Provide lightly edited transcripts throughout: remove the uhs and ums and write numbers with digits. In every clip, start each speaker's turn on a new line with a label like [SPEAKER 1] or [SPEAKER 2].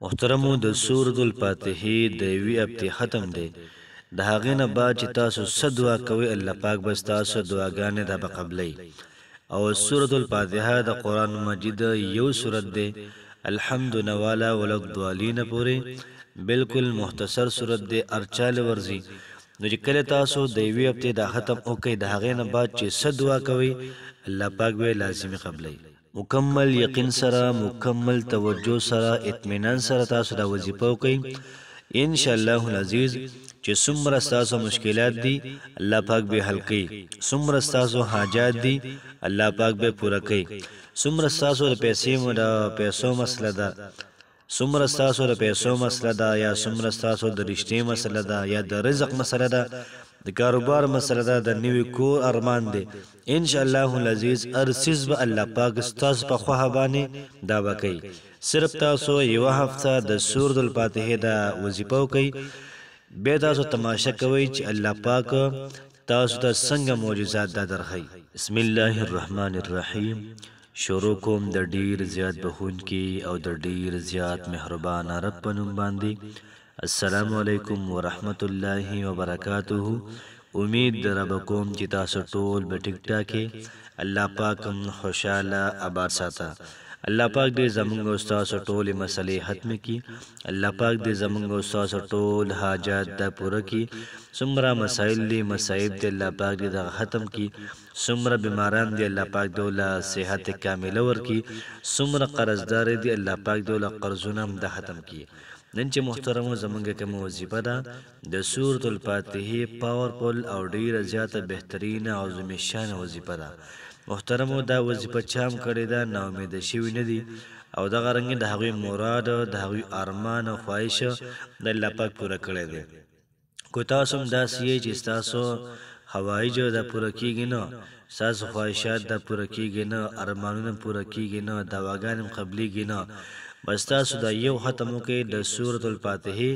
[SPEAKER 1] محترمو د سورة الفاتحې د یوې هفتې ختم دی د هغې نه بعد چې تاسو څه دعا کوئ الله پاک به ستاسو دعاګانې دا به قبلوي او سورة الفاتحه د قرآن مجید یو سورت دی الحمد نوالا ولضالین پورې بالکل مختصر سورت دی ارچاله ورزي نو چې کله تاسو د یوې هفتې دا ختم وکئ د هغې نه بعد چې څه دعا کوئ الله پاک به لازمي قبلوي مکمل یقین سره مکمل توجه سره اطمینان سره تاسو دا وظیفه وکئ ان شاء الله العزیز چې څومره ستاسو مشکلات دي الله پاک به حل کوي څومره ستاسو حاجات دي الله پاک به پوره کوي څومره ستاسو د پیسو مسله ده څومره ستاسو د پیسو مسله ده یا څومره ستاسو د رشتې مسله ده یا د رزق مسله ده د کاروبار مسله ده د نوي کور ارمان دی ان شاء الله العزیز ارسیز به الله پاک ستاسو په خوښه باندې دا وکړي صرف تاسو یو هفته د سورۃ الفاتحه دا وظیفه وکړئ بیا تاسو تماشا کوئ چې الله پاک تاسو ته څنګه معجزات دا درخی بسم الله الرحمن الرحیم شروع کوم د ډیر زیات بخونکي او د ډیر زیات مهربان رب په نوم باندې السلام علیکم ورحمت الله وبرکاته امید در کوم چې تاسو ټول به ټیک ټاکې الله پاک خوشاله آباد ساته الله پاک دې زمونږ او تاسو ټول مسلې ختم کړي الله پاک دې زمونږ او تاسو ټول حاجات دا پوره کړي څومره مسائل دي مصائب دې الله پاک دې دا ختم کړي څومره بیماران دې الله پاک دوله صحت کامله ورکړي څومره قرضدار دې الله پاک دوله قرضونه هم دا ختم کړي نن چې محترمو زمونږ کوم وظیفه ده د سورۃ الفاتحه پاورفل او ډیره زیاته بهترینه او عظیم شان وظیفه ده محترمو دا وظیفه چام کړی دا نا امید شوی نه دي او دا غرنګ د هغوی مراد د هغوی ارمان او خواهش د الله پاک پوره کړی دی کو تاسو هم داسې یې چې ستاسو حوایج دا پوره کیږي نه ستاسو خواهشات دا پوره کیږي نه ارمانونه پوره کیږي نه دعاګان هم قبلیږي نه بس تاسو دا یو ختم وکئ د سورۃ الفاتحه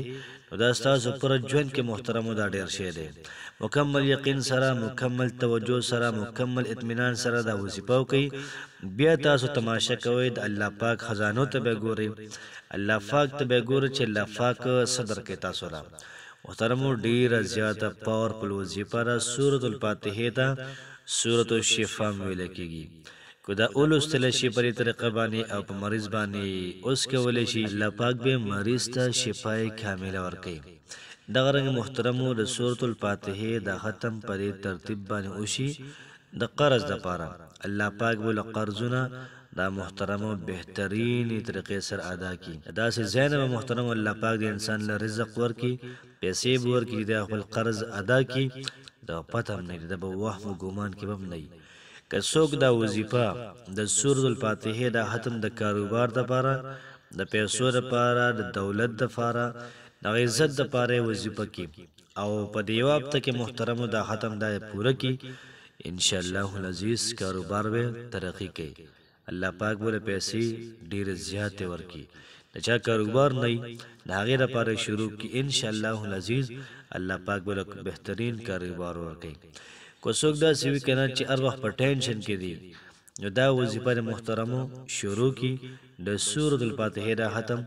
[SPEAKER 1] نو دا ستاسو پر ژوند کې محترمو دا ډیر شی دی مکمل یقین سره مکمل توجه سره مکمل اطمینان سره دا وظیفه وکئ بیا تاسو تماشا کوئ د الله پاک خزانو ته به ګورئ الله پاک ته به ګورئ چې الله پاک صدر کې تاسو را محترمو ډیره زیاته پاورفل وظیفه را سورۃ الفاتحه ته سورۃ الشفاء ویل کېږي کو دا اولستل شي په طریقه باندې او په مریض باندې اوس کولای شي الله پاک به مریض ته شفای کامله ورکړي دغه رنګ محترمو د سورۃ الفاتحه د ختم پر ترتیب باندې وشي د قرض د پاره الله پاک ول قرضونه دا محترمو بهترین طریقې سره ادا کی دا سه زینب محترم الله پاک د انسان له رزق ورکي پیسې ورکي د خپل قرض ادا کی دا پته نه د وهم ګومان کې به نه که څوک دا وظیفه د سورۃ الفاتحه دا ختم د کاروبار د پاره د پیسو د پاره د دولت د پاره د عزت د پاره وظیفه کی او په دیو هفته کې محترمو دا ختم دا پوره کی ان شاء الله العزیز کاروبار به ترقی کوي الله پاک ول پیسې ډیر زیات ورکی د چا کاروبار نه د هغه لپاره شروع کی ان شاء الله العزیز الله پاک ول بهترین کاروبار ورکړي کو څوک دا سوي کنه چې هر وخت په ټینشن کې دي نو دا وظیفه محترمو شروع کی د سورۃ الفاتحه دا ختم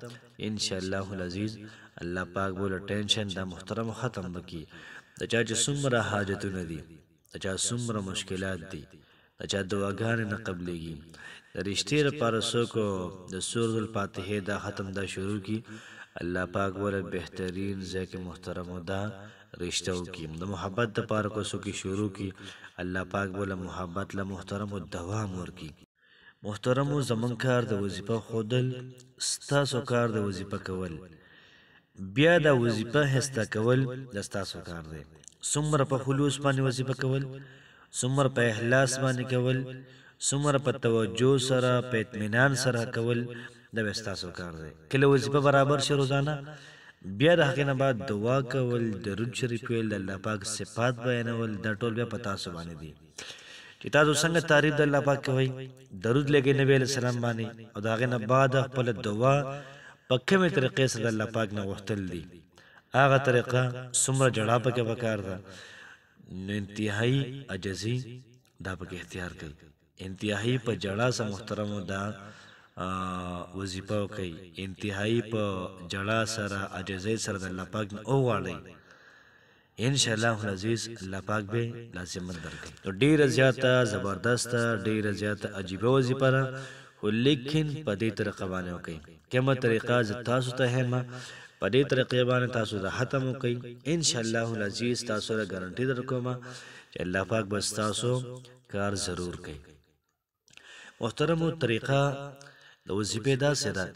[SPEAKER 1] ان شاء الله العزیز الله پاک بوله ټینشن دا محترم ختم وکي د چا چې څومره حاجتونه دي د چا څومره مشکلات دي د چا دعاګانې نه قبليږي د رښتې لپاره څوک د سورۃ الفاتحه دا ختم دا شروع کی الله پاک بوله بهترین ځکه محترمو دا رشتہ کی د محبت د پاره کو سو کی شروع کی الله پاک بوله محبت له محترم او دوام ورکی محترم زمون کار د وظیفه خودل ستاسو کار د وظیفه کول بیا د وظیفه هستا کول د ستاسو کار دی څومره په خلوص باندې وظیفه کول څومره په اخلاص باندې کول څومره په توجه سره په اطمینان سره کول د ستاسو کار دی کله وظیفه برابر شي روزانه بیا د هغې نه بعد دعا کول درود شریف ویل د الله پاک صفات بیانول دا ټول بیا په تاسو باندې دي چې تاسو څنګه تعریف د الله پاک کوئ درود لګئ نبی علیہ السلام باندې او د هغې نه بعد خپل دعا په کومې طریقې سره د الله پاک نه غوښتل دي هغه طریقه څومره جړا پکې پکار ده نو انتهایی عجزي دا پکې اختیار کړئ انتهایی په جړا سره محترمو دا وظیفه وکړئ انتهایی په جړا سره عاجزۍ سره د الله پاک نه وغواړئ ان شاء الله العزیز الله پاک به لازمت درکړي. نو ډیره زیاته زبردسته ډیره زیاته عجیبه وظیفه ده خو لیکن په دې طریقه باندې وکړئ کومه طریقه زه تاسو ته هم په دې طریقې باندې تاسو د ختم وکړئ ان شاء الله العزیز تاسو له ګارانټي درکوم چې الله پاک بس تاسو کار ضرور کوي. محترمو طریقه د وظیفې داسې ده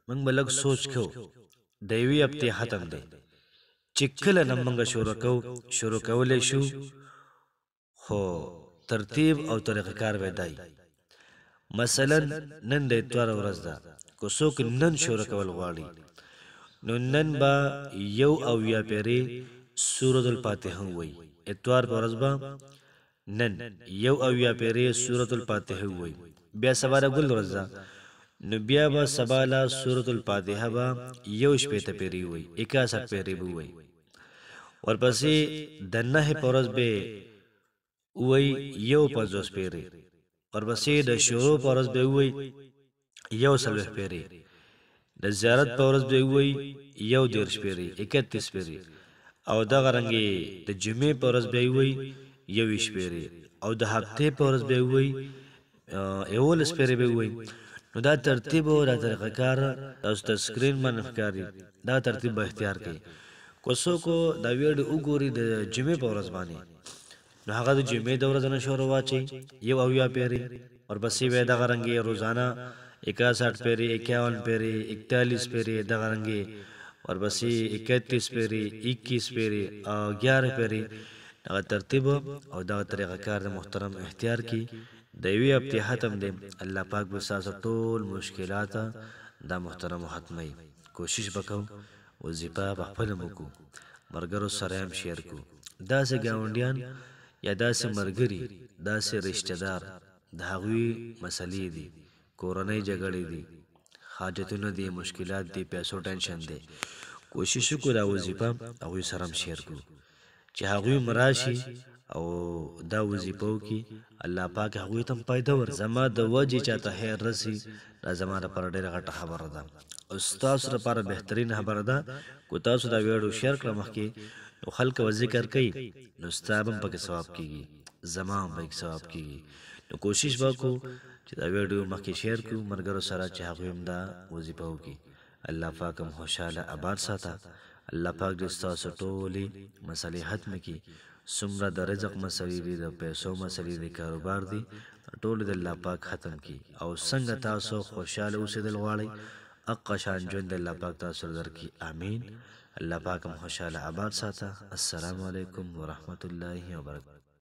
[SPEAKER 1] موږ به لږ سوچ کوو د یوې هفتې ختم دی چې کله نه موږ شروع کولی شو خو ترتیب او طریقه کار به دی مثلا نن د اتوار ورځ ده که څوک نن شروع کول غواړي نو نن به 1 پیرې سورة الفاتحه ووایي اتوار په ورځ به نن 1 پیرې سورة الفاتحه ووایي بیا سبا د ګل ورځ ده نو بیا به سبا له سورة الفاتحه به 1 پیرې ووایي 61 پیرې به ووایي ورپسې د 9 په ورځ به ووایي 150 پیرې ورپسې د شروع په ورځ به ووایي 140 پیرې د زیارت په ورځ به ووایي 110 پیرې 31 پیرې او دغه رنګې د جمعې په ورځ به ووایي 21 پیرې او د هفتې په ورځ به ووایي 11 پیرې به ووایي. نو دا ترتیب او دا طریقه کار تاسو ته سکرین باندې ښکاري دا ترتیب به اختیار کړئ که څوک دا ویډیو وګوري د جمعې په ورځ باندې نو هغه د جمعې د ورځې نه شروع واچي 1 پیرې ورپسې به دغه رنګې روزانه 61 پیرې 51 پیرې 41 پیرې دغه رنګې ورپسې 31 پیرې 21 پیرې او 11 پیرې دغه ترتیب او دغه طریقه کار د محترم اختیار کی د یوې هفتې ختم دی الله پاک به ستاسو ټول مشکلات دا محترم ختموي. کوشش وکړو وظیفه په خپله وکړو ملګرو سره هم شیر کړو داسې ګاونډیان یا داسې ملګري داسې رشته دار د هغوی مسلې دي کورنۍ جګړې دي حاجتونه دي مشکلات دي پیسو ټینشن دی کوشش وکړو دا وظیفه هغوی سره هم شیر کړو چې هغوی مراشي او دا وظیفه وکړي الله پاک هغوی ته پیدا ور زما د وجې چاته خیر رسي دا زما لپاره ډېره غټه خبره ده او ستاسو لپاره بهترین خبره ده کو تاسو دا ویډیو شیر کړه مخکې نو خلک و ذکر کوي نو ستا به هم پکې ثواب کېږي زما هم پکې ثواب کېږي نو کوشش وکړو چې دا ویډیو مخکې شیر کړو ملګرو سره چې هغوی هم دا وظیفه وکړي. الله پاک هم خوشحاله آباد ساته الله پاک دې ستاسو ټولې مسلې ختمې کړي څومره د رزق مسلې دي د پیسو مسلې دي کاروبار دي ټول د الله پاک ختم کړي او څنګه تاسو خوشحاله اوسېدل غواړئ اقا شان ژوند د الله پاک تاسو درکړي امین. الله پاک هم خوشحاله آباد ساته. السلام علیکم ورحمت الله وبرکاته.